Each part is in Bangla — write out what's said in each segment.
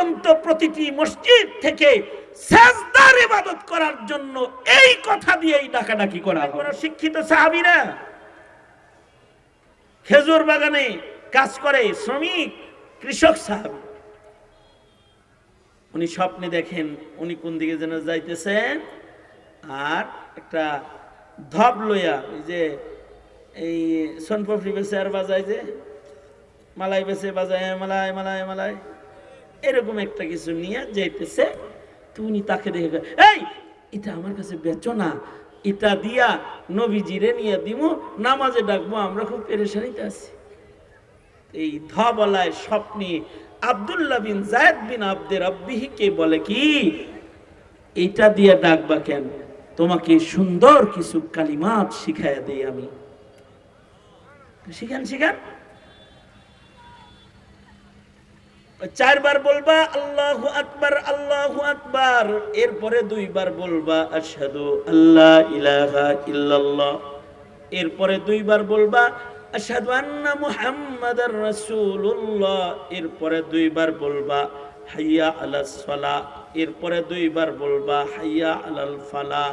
পর্যন্ত প্রতিটি মসজিদ থেকে সেজদার ইবাদত করার জন্য এই কথা দিয়েই ডাকাডাকি করা হয়। কোনো শিক্ষিত সাহাবী না, খেজুর বাগানে কাজ করে শ্রমিক কৃষক সাহাবী। উনি স্বপ্নে দেখেন উনি কোন দিকে যেন যাইতেছেন, আর একটা ধপ লইয়া, এই যে এই সোনপাপড়ি বেচে আর বাজায়, যে মালাই বেচে বাজায়, মালাই মালাই মালাই, এরকম একটা কিছু নিয়ে যাইতেছে। তো উনি তাকে দেখে, এই এটা আমার কাছে বেচো না, এটা দিয়া নবীজিরে নিয়ে দিব, নামাজে ডাকবো, আমরা খুব পেরেশানিতে আছি। এই ধবলায় স্বপ্নে আব্দুল্লাহ বিন যায়েদ বিন আব্দে রাব্বিহিকে বলে কি, এইটা দিয়ে ডাকবা কেন, তোমাকে সুন্দর কিছু কালিমাত শিখাইয়া দেই আমি। শিখান শিখান। 4 বার বলবা আল্লাহু আকবার আল্লাহু আকবার, এরপরে 2 বার বলবা আশহাদু আল্লা ইলাহা ইল্লাল্লাহ, এরপরে 2 বার বলবা আশহাদু আন্না মুহাম্মাদার রাসূলুল্লাহ, এরপরে 2 বার বলবা হাইয়া আলাস সালাহ, এরপরে 2 বার বলবা হাইয়া আলাল ফালাহ,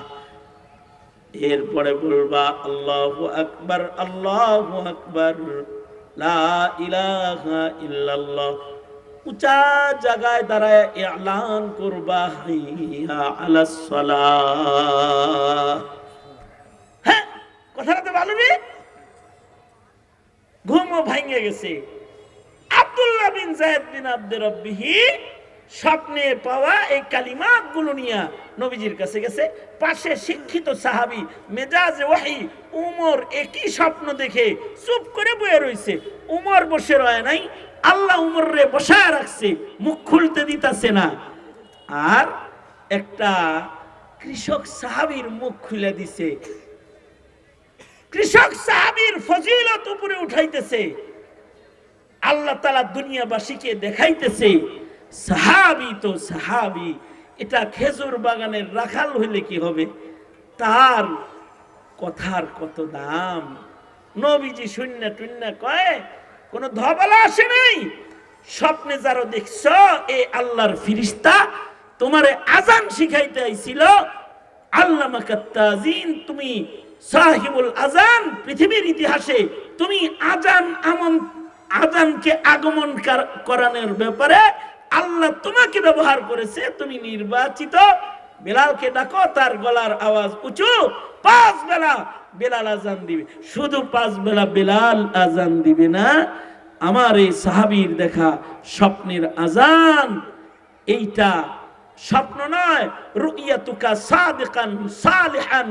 এরপরে বলবা আল্লাহু আকবার লা ইলাহা ইল্লাল্লাহ। উঁচা জায়গায় দাঁড়ায় ইলান করবা হাইয়া আলাস সালাহ। হ্যাঁ, কথাটা তো ভালো রে। ঘুমও ভাঙে গেছে। আব্দুল্লাহ বিন যায়েদ বিন আব্দে রাব্বিহি স্বপ্নে পাওয়া এই কালিমাত গুলো নিয়ে নবীজির কাছে গেছে। পাশে শিক্ষিত সাহাবী মেজাজে ওহী উমর একই স্বপ্ন দেখে চুপ করে বসে রয়েছে। উমর বসে রয় নাই, আল্লাহ উমরে বসায় রাখছে, মুখ খুলতে দিতেছে না। আর একটা কৃষক সাহাবীর মুখ খুলে দিছে, কৃষক সাহাবীর ফজিলত উপরে উঠাইতেছে, আল্লাহ তাআলা দুনিয়াবাসীকে দেখাইতেছে সাহাবী তো সাহাবী, এটা খেজুর বাগানের রাখাল হইলে কি হবে, তার কথার কত দাম। নবীজি শূন্য টুন্য কয়, কোন ধবলা আসে নাই। স্বপ্নে যারা দেখছ এই আল্লাহর ফিরিস্তা তোমারে আজান শিখাইতে আইছিল। আল্লামাকাত তাজিন, তুমি সাহিবুল আজান, পৃথিবীর ইতিহাসে তুমি আজানকে আগমন করানোর ব্যাপারে আল্লাহ তোমাকে ব্যবহার করেছে, তুমি নির্বাচিত। বেলালকে ডাকো, তার গলার আওয়াজ উঁচু, 5 বেলা বেলাল আজান দিবে। শুধু 5 বেলা বেলাল আজান দিবে না, আমার এই সাহাবীর দেখা স্বপ্নের আজান, এইটা স্বপ্ন নয়, রুইয়াতুকা সাদিকান সালিহান,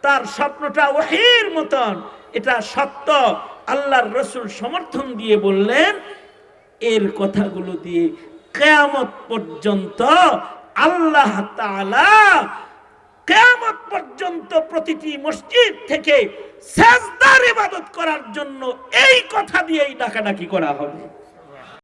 তার স্বপ্নটা ওহীর মতন, এটা সত্য। আল্লাহর রাসূল সমর্থন দিয়ে বললেন, এর কথাগুলো দিয়ে কিয়ামত পর্যন্ত আল্লাহ তাআলা কিয়ামত পর্যন্ত প্রতিটি মসজিদ থেকে সেজদার ইবাদত করার জন্য এই কথা দিয়েই ডাকাডাকি করা হবে।